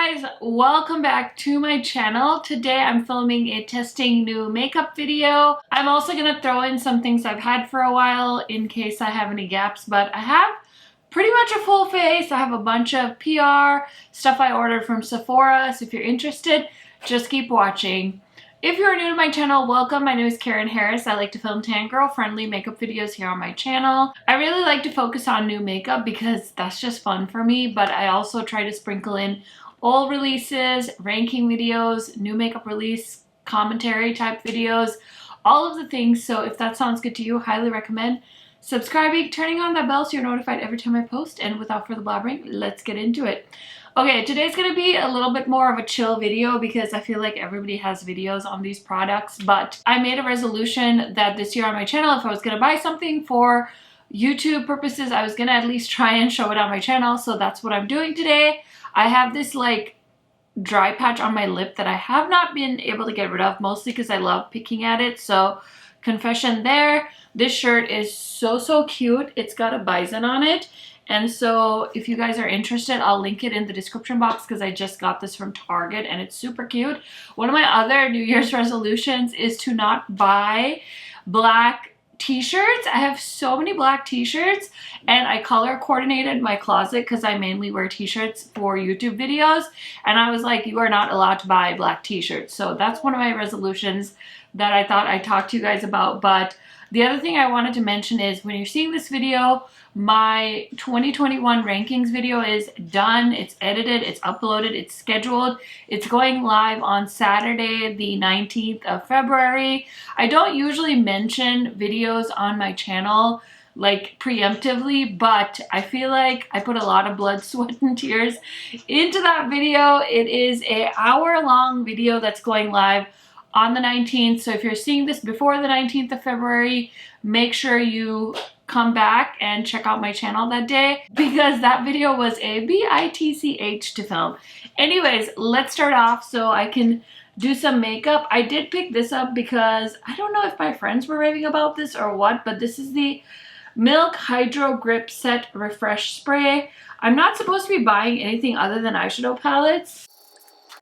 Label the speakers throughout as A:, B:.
A: guys, welcome back to my channel. Today I'm filming a testing new makeup video. I'm also gonna throw in some things I've had for a while in case I have any gaps, but I have pretty much a full face. I have a bunch of PR stuff I ordered from Sephora, so if you're interested, just keep watching. If you're new to my channel, welcome. My name is Karen Harris. I like to film tan girl friendly makeup videos here on my channel. I really like to focus on new makeup because that's just fun for me, but I also try to sprinkle in old releases, ranking videos, new makeup release, commentary type videos, all of the things. So if that sounds good to you, highly recommend subscribing, turning on that bell so you're notified every time I post. And without further blabbering, let's get into it. Okay, today's gonna be a little bit more of a chill video because I feel like everybody has videos on these products, but I made a resolution that this year on my channel, if I was gonna buy something for YouTube purposes, I was gonna at least try and show it on my channel, so that's what I'm doing today. I have this like dry patch on my lip that I have not been able to get rid of, mostly because I love picking at it, so confession there. This shirt is so cute. It's got a bison on it. And so if you guys are interested, I'll link it in the description box because I just got this from Target and it's super cute. One of my other New Year's resolutions is to not buy black t-shirts. I have so many black t-shirts and I color coordinated my closet because I mainly wear t-shirts for YouTube videos. And I was like, you are not allowed to buy black t-shirts. So that's one of my resolutions that I thought I'd talk to you guys about. But the other thing I wanted to mention is when you're seeing this video, my 2021 rankings video is done. It's edited, it's uploaded, it's scheduled. It's going live on Saturday, the 19th of February. I don't usually mention videos on my channel like preemptively, but I feel like I put a lot of blood, sweat, and tears into that video. It is an hour-long video that's going live on the 19th. So if you're seeing this before the 19th of February, make sure you come back and check out my channel that day because that video was a bitch to film. Anyways, let's start off so I can do some makeup. I did pick this up because I don't know if my friends were raving about this or what, but this is the Milk Hydro Grip Set Refresh Spray. I'm not supposed to be buying anything other than eyeshadow palettes,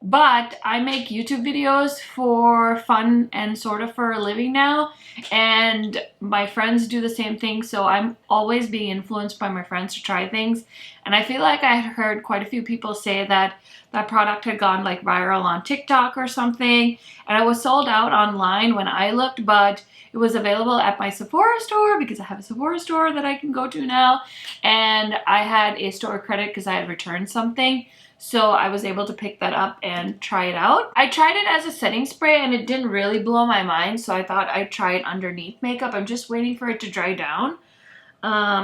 A: but I make YouTube videos for fun and sort of for a living now, and my friends do the same thing, so I'm always being influenced by my friends to try things. And I feel like I had heard quite a few people say that that product had gone like viral on TikTok or something, and it was sold out online when I looked, but it was available at my Sephora store because I have a Sephora store that I can go to now, and I had a store credit because I had returned something. So I was able to pick that up and try it out. I tried it as a setting spray and it didn't really blow my mind, so I thought I'd try it underneath makeup. I'm just waiting for it to dry down.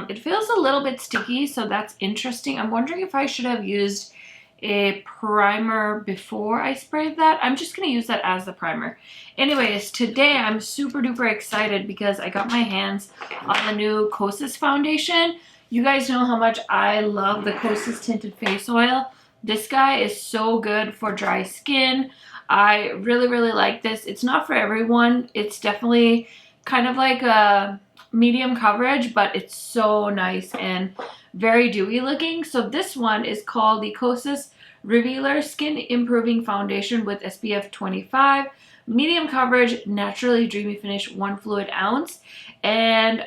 A: It feels a little bit sticky, so that's interesting. I'm wondering if I should have used a primer before I sprayed that. I'm just gonna use that as the primer. Anyways, today I'm super duper excited because I got my hands on the new Kosas foundation. You guys know how much I love the Kosas Tinted Face Oil. This guy is so good for dry skin. I really like this. It's not for everyone. It's definitely kind of like a medium coverage, but it's so nice and very dewy looking. So this one is called the Kosas Revealer Skin Improving Foundation with SPF 25. Medium coverage, naturally dreamy finish, 1 fluid ounce. And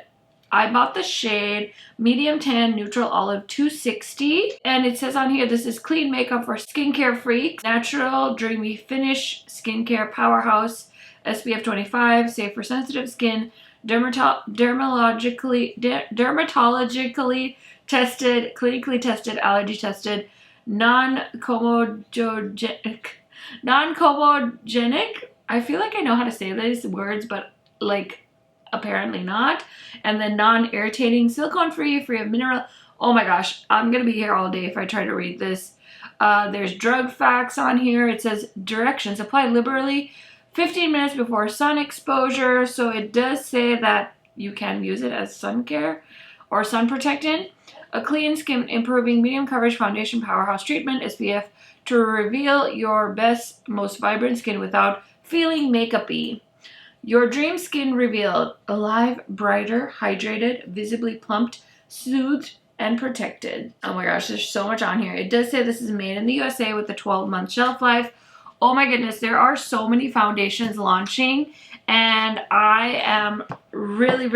A: I bought the shade Medium Tan Neutral Olive 260. And it says on here, this is clean makeup for skincare freaks. Natural, dreamy finish, skincare powerhouse, SPF 25, safe for sensitive skin, dermatologically tested, clinically tested, allergy tested, non-comedogenic. I feel like I know how to say these words, but like apparently not. And then non-irritating, silicone-free, free of mineral. Oh my gosh, I'm gonna be here all day if I try to read this. There's drug facts on here. It says directions: apply liberally 15 minutes before sun exposure. So it does say that you can use it as sun care or sun protectant. A clean skin improving medium coverage foundation powerhouse treatment, SPF, to reveal your best, most vibrant skin without feeling makeup-y. Your dream skin revealed. Alive, brighter, hydrated, visibly plumped, soothed, and protected. Oh my gosh, there's so much on here. It does say this is made in the USA with a 12-month shelf life. Oh my goodness, there are so many foundations launching, and I am really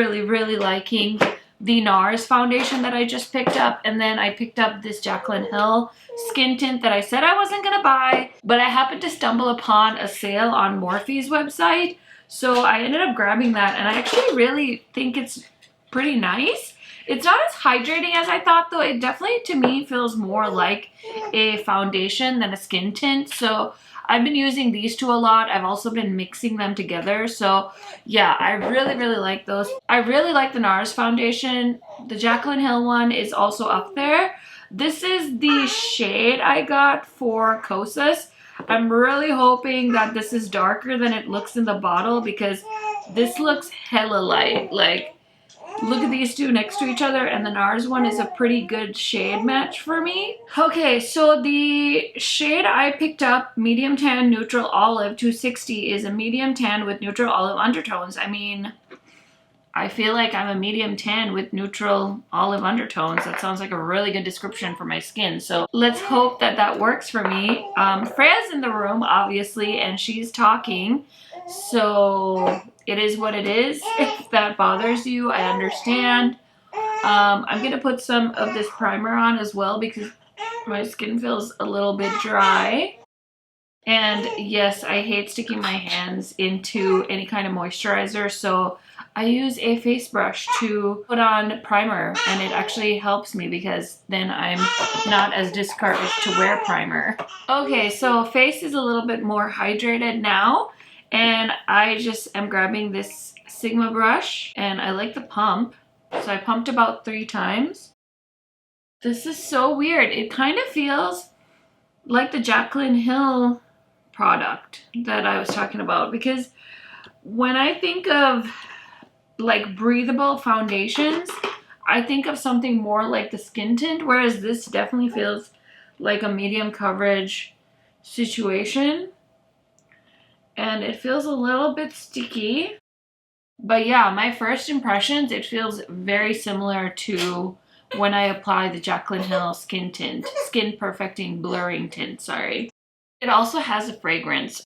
A: liking the NARS foundation that I just picked up. And then I picked up this Jaclyn Hill skin tint that I said I wasn't gonna buy, but I happened to stumble upon a sale on Morphe's website, so I ended up grabbing that, and I actually really think it's pretty nice. It's not as hydrating as I thought, though. It definitely, to me, feels more like a foundation than a skin tint. So I've been using these two a lot. I've also been mixing them together. So yeah, I really like those. I really like the NARS foundation. The Jaclyn Hill one is also up there. This is the shade I got for Kosas. I'm really hoping that this is darker than it looks in the bottle, because this looks hella light. Like, look at these two next to each other, and the NARS one is a pretty good shade match for me. Okay, so the shade I picked up, medium tan, neutral olive, 260, is a medium tan with neutral olive undertones. I mean, I feel like I'm a medium tan with neutral olive undertones. That sounds like a really good description for my skin. So let's hope that that works for me. Freya's in the room, obviously, and she's talking. So it is what it is. If that bothers you, I understand. I'm going to put some of this primer on as well, because my skin feels a little bit dry. And yes, I hate sticking my hands into any kind of moisturizer, so I use a face brush to put on primer, and it actually helps me because then I'm not as discouraged to wear primer. Okay, so face is a little bit more hydrated now, and I just am grabbing this Sigma brush, and I like the pump. So I pumped about 3 times. This is so weird. It kind of feels like the Jaclyn Hill product that I was talking about, because when I think of like breathable foundations, I think of something more like the skin tint, whereas this definitely feels like a medium coverage situation, and it feels a little bit sticky. But yeah, my first impressions, it feels very similar to when I apply the Jaclyn Hill skin tint, skin perfecting blurring tint, sorry. It also has a fragrance.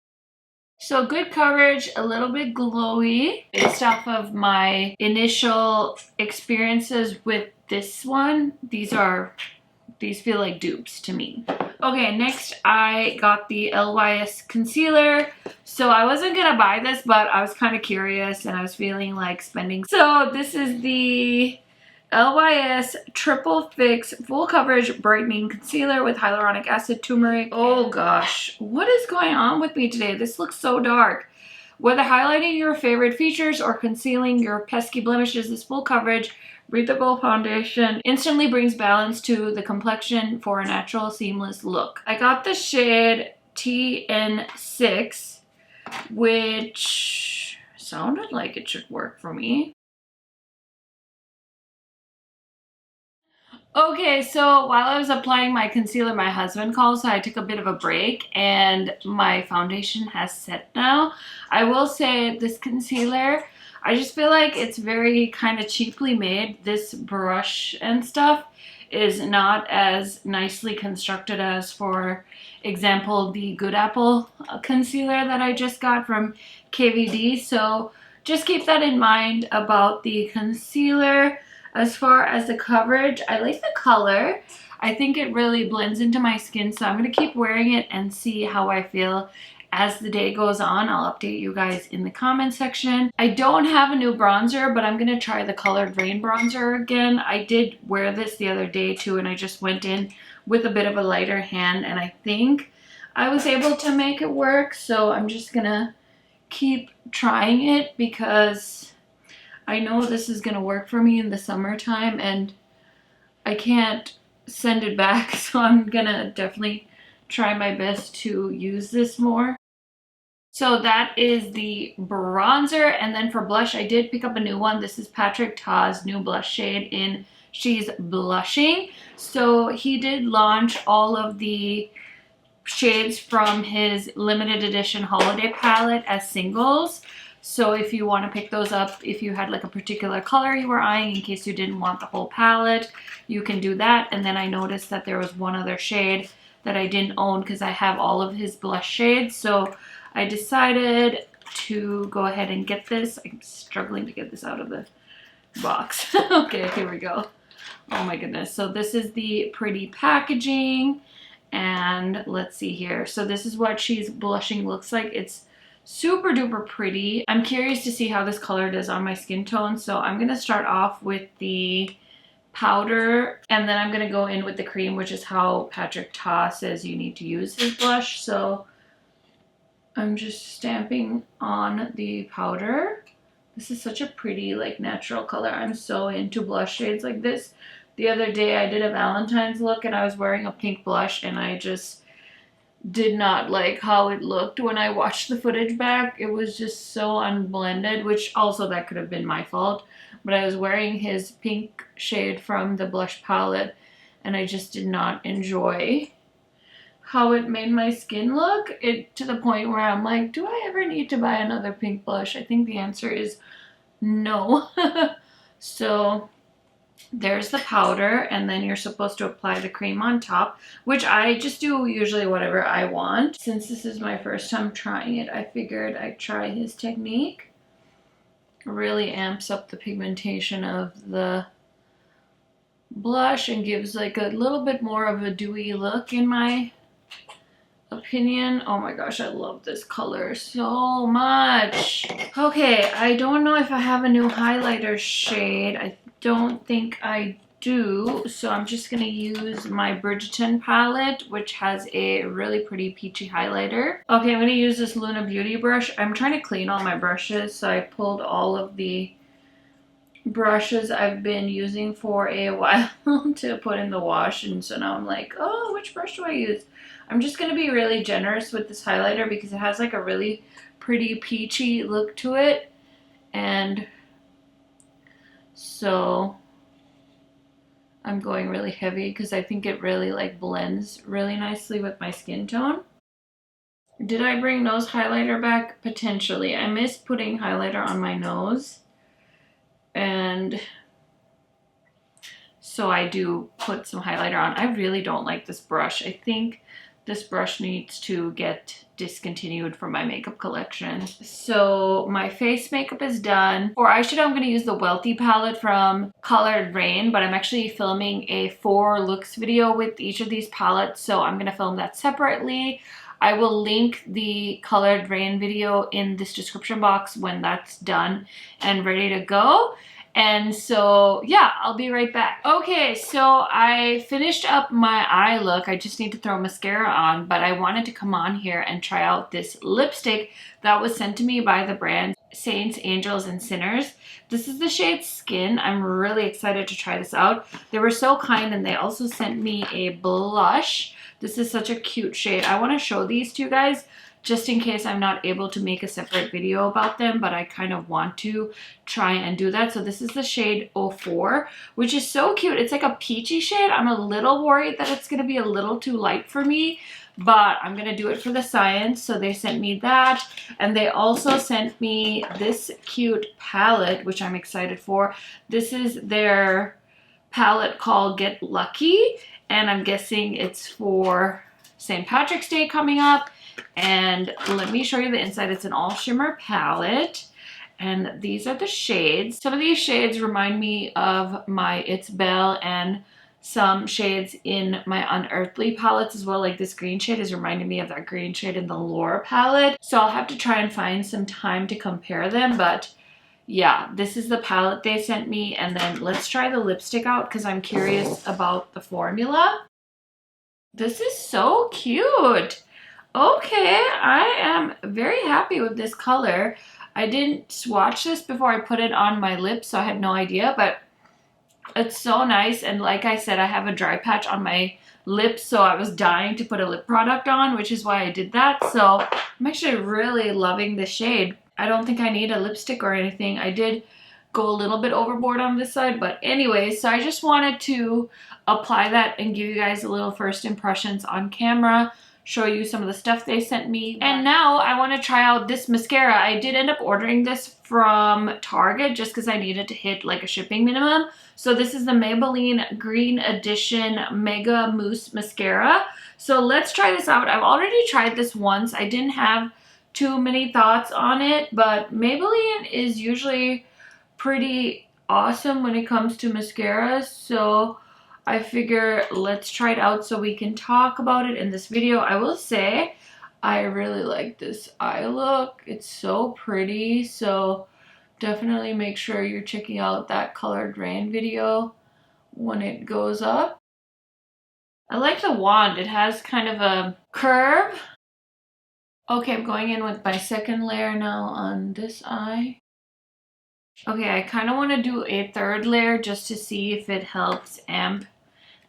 A: So good coverage, a little bit glowy. Based off of my initial experiences with this one, these feel like dupes to me. Okay, next I got the LYS concealer. So I wasn't gonna buy this, but I was kind of curious and I was feeling like spending. So this is the LYS Triple Fix Full Coverage Brightening Concealer with Hyaluronic Acid, Turmeric. Oh gosh, what is going on with me today? This looks so dark. Whether highlighting your favorite features or concealing your pesky blemishes, this full coverage breathable foundation instantly brings balance to the complexion for a natural, seamless look. I got the shade TN6, which sounded like it should work for me. Okay, so while I was applying my concealer, my husband called, so I took a bit of a break, and my foundation has set now. I will say this concealer, I just feel like it's very kind of cheaply made. This brush and stuff is not as nicely constructed as, for example, the Good Apple concealer that I just got from KVD. So just keep that in mind about the concealer. As far as the coverage, I like the color. I think it really blends into my skin, so I'm going to keep wearing it and see how I feel as the day goes on. I'll update you guys in the comment section. I don't have a new bronzer, but I'm going to try the Colored Rain bronzer again. I did wear this the other day too, and I just went in with a bit of a lighter hand, and I think I was able to make it work. So I'm just going to keep trying it because I know this is going to work for me in the summertime, and I can't send it back, so I'm going to definitely try my best to use this more. So that is the bronzer, and then for blush, I did pick up a new one. This is Patrick Ta's new blush shade in She's Blushing. So he did launch all of the shades from his limited edition holiday palette as singles. So if you want to pick those up, if you had like a particular color you were eyeing in case you didn't want the whole palette, you can do that. And then I noticed that there was one other shade that I didn't own because I have all of his blush shades. So I decided to go ahead and get this. I'm struggling to get this out of the box. Okay, here we go. Oh my goodness. So this is the pretty packaging. And let's see here. So this is what she's blushing looks like. It's super duper pretty. I'm curious to see how this color does on my skin tone. So I'm going to start off with the powder, and then I'm going to go in with the cream, which is how Patrick Ta says you need to use his blush. So I'm just stamping on the powder. This is such a pretty, like, natural color. I'm so into blush shades like this. The other day I did a Valentine's look and I was wearing a pink blush, and I just did not like how it looked when I watched the footage back. It was just so unblended, which also that could have been my fault. But I was wearing his pink shade from the blush palette, and I just did not enjoy how it made my skin look. To the point where I'm like, do I ever need to buy another pink blush? I think the answer is no. So there's the powder, and then you're supposed to apply the cream on top, which I just do usually whatever I want. Since this is my first time trying it, I figured I'd try his technique. Really amps up the pigmentation of the blush and gives like a little bit more of a dewy look in my opinion. Oh my gosh, I love this color so much. Okay, I don't know if I have a new highlighter shade. I don't think I do, so I'm just gonna use my Bridgerton palette, which has a really pretty peachy highlighter. Okay, I'm gonna use this Luna Beauty brush. I'm trying to clean all my brushes, so I pulled all of the brushes I've been using for a while to put in the wash, and so now I'm like, oh, which brush do I use? I'm just gonna be really generous with this highlighter because it has like a really pretty peachy look to it, and so I'm going really heavy because I think it really like blends really nicely with my skin tone. Did I bring nose highlighter back? Potentially. I miss putting highlighter on my nose, and so I do put some highlighter on. I really don't like this brush. I think this brush needs to get discontinued from my makeup collection. So my face makeup is done. For eyeshadow, I'm going to use the Wealthy palette from Colored Rain, but I'm actually filming a 4 looks video with each of these palettes, so I'm going to film that separately. I will link the Colored Rain video in this description box when that's done and ready to go. And so, yeah, I'll be right back. Okay, so I finished up my eye look. I just need to throw mascara on, but I wanted to come on here and try out this lipstick that was sent to me by the brand Saints, Angels, and Sinners. This is the shade Skin. I'm really excited to try this out. They were so kind, and they also sent me a blush. This is such a cute shade. I want to show these to you guys, just in case I'm not able to make a separate video about them, but I kind of want to try and do that. So this is the shade 04, which is so cute. It's like a peachy shade. I'm a little worried that it's going to be a little too light for me, but I'm going to do it for the science. So they sent me that, and they also sent me this cute palette, which I'm excited for. This is their palette called Get Lucky, and I'm guessing it's for St. Patrick's Day coming up. And let me show you the inside. It's an all shimmer palette, and these are the shades. Some of these shades remind me of my It's Belle and some shades in my Unearthly palettes as well. Like this green shade is reminding me of that green shade in the Laura palette. So I'll have to try and find some time to compare them, but yeah, this is the palette they sent me. And then let's try the lipstick out because I'm curious about the formula. This is so cute. Okay, I am very happy with this color. I didn't swatch this before I put it on my lips, so I had no idea, but it's so nice. And like I said, I have a dry patch on my lips, so I was dying to put a lip product on, which is why I did that. So I'm actually really loving this shade. I don't think I need a lipstick or anything. I did go a little bit overboard on this side, but anyway, so I just wanted to apply that and give you guys a little first impressions on camera, show you some of the stuff they sent me. And now I want to try out this mascara. I did end up ordering this from Target just because I needed to hit like a shipping minimum. So this is the Maybelline Green Edition Mega Mousse Mascara. So let's try this out. I've already tried this once. I didn't have too many thoughts on it, but Maybelline is usually pretty awesome when it comes to mascaras. So I figure let's try it out so we can talk about it in this video. I will say I really like this eye look. It's so pretty. So definitely make sure you're checking out that Colored Rain video when it goes up. I like the wand. It has kind of a curve. Okay, I'm going in with my second layer now on this eye. Okay, I kind of want to do a third layer just to see if it helps amp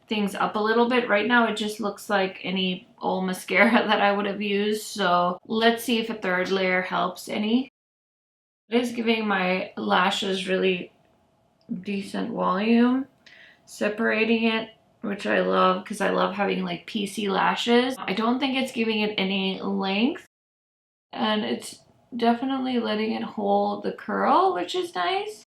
A: things up a little bit. Right now it just looks like any old mascara that I would have used. So let's see if a third layer helps any. It is giving my lashes really decent volume, separating it, which I love because I love having like piecey lashes. I don't think it's giving it any length, and it's definitely letting it hold the curl, which is nice.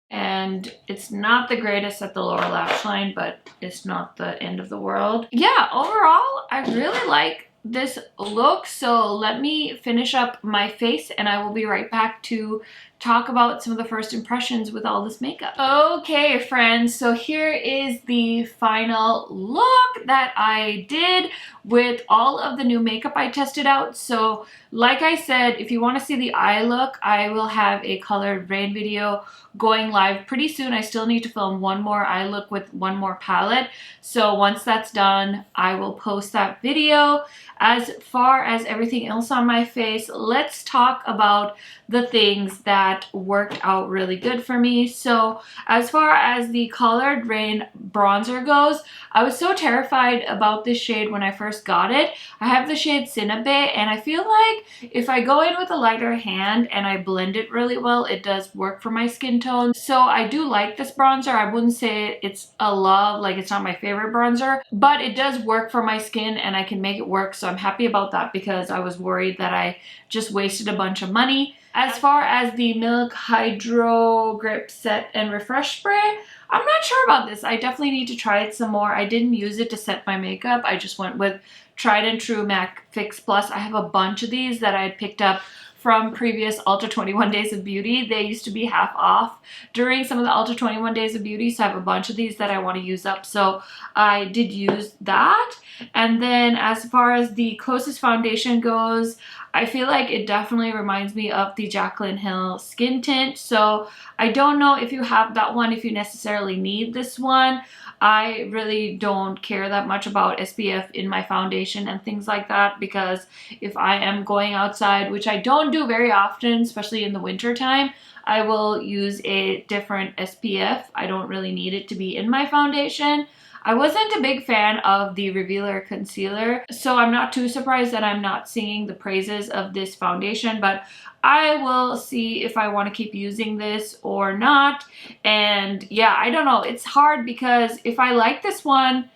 A: And it's not the greatest at the lower lash line, but it's not the end of the world. Yeah, overall, I really like this look. So let me finish up my face and I will be right back to talk about some of the first impressions with all this makeup. Okay, friends, so here is the final look that I did with all of the new makeup I tested out. So like I said, if you want to see the eye look, I will have a Colored Rain video going live pretty soon. I still need to film one more eye look with one more palette. So once that's done, I will post that video. As far as everything else on my face, let's talk about the things that worked out really good for me. So as far as the Colored Rain bronzer goes, I was so terrified about this shade when I first got it. I have the shade Cinnabe, and I feel like if I go in with a lighter hand and I blend it really well, it does work for my skin tone. So I do like this bronzer. I wouldn't say it's a love, like it's not my favorite bronzer, but it does work for my skin and I can make it work. So I'm happy about that because I was worried that I just wasted a bunch of money. As far as the Milk Hydro Grip Set and Refresh Spray, I'm not sure about this. I definitely need to try it some more. I didn't use it to set my makeup. I just went with tried and true MAC Fix Plus. I have a bunch of these that I had picked up from previous Ultra 21 Days of Beauty. They used to be half off during some of the Ultra 21 Days of Beauty, so I have a bunch of these that I want to use up. So I did use that. And then as far as the Kosas foundation goes, I feel like it definitely reminds me of the Jaclyn Hill Skin Tint. So I don't know if you have that one, if you necessarily need this one. I really don't care that much about SPF in my foundation and things like that, because if I am going outside, which I don't do very often, especially in the winter time, I will use a different SPF. I don't really need it to be in my foundation. I wasn't a big fan of the Revealer Concealer, so I'm not too surprised that I'm not singing the praises of this foundation, but I will see if I want to keep using this or not. And yeah, I don't know. It's hard because if I like this one,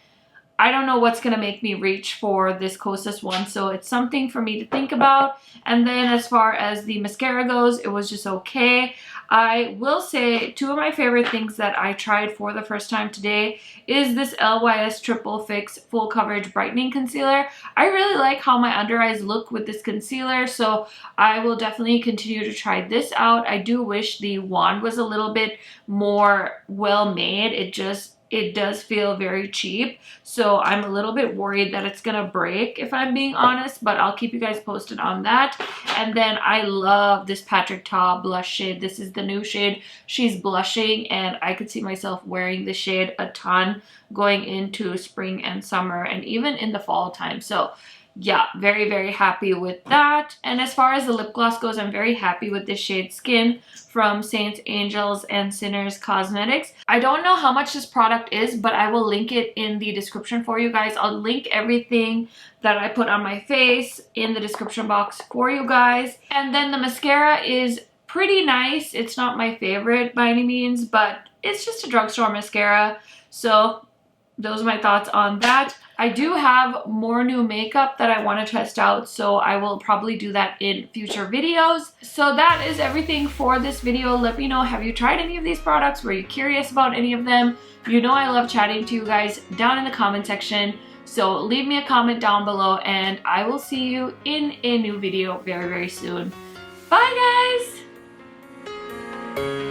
A: I don't know what's going to make me reach for this Kosas one. So it's something for me to think about. And then as far as the mascara goes, it was just okay. I will say two of my favorite things that I tried for the first time today is this LYS Triple Fix Full Coverage Brightening Concealer. I really like how my under eyes look with this concealer, so I will definitely continue to try this out. I do wish the wand was a little bit more well made. It does feel very cheap, so I'm a little bit worried that it's gonna break, if I'm being honest, but I'll keep you guys posted on that. And then I love this Patrick Ta blush shade. This is the new shade she's blushing, and I could see myself wearing this shade a ton going into spring and summer and even in the fall time. So yeah, very, very happy with that. And as far as the lip gloss goes, I'm very happy with this shade Skin from Saints, Angels, and Sinners Cosmetics. I don't know how much this product is, but I will link it in the description for you guys. I'll link everything that I put on my face in the description box for you guys. And then the mascara is pretty nice. It's not my favorite by any means, but it's just a drugstore mascara. So those are my thoughts on that. I do have more new makeup that I want to test out, so I will probably do that in future videos. So that is everything for this video. Let me know, have you tried any of these products? Were you curious about any of them? You know I love chatting to you guys down in the comment section. So leave me a comment down below and I will see you in a new video very, very soon. Bye guys!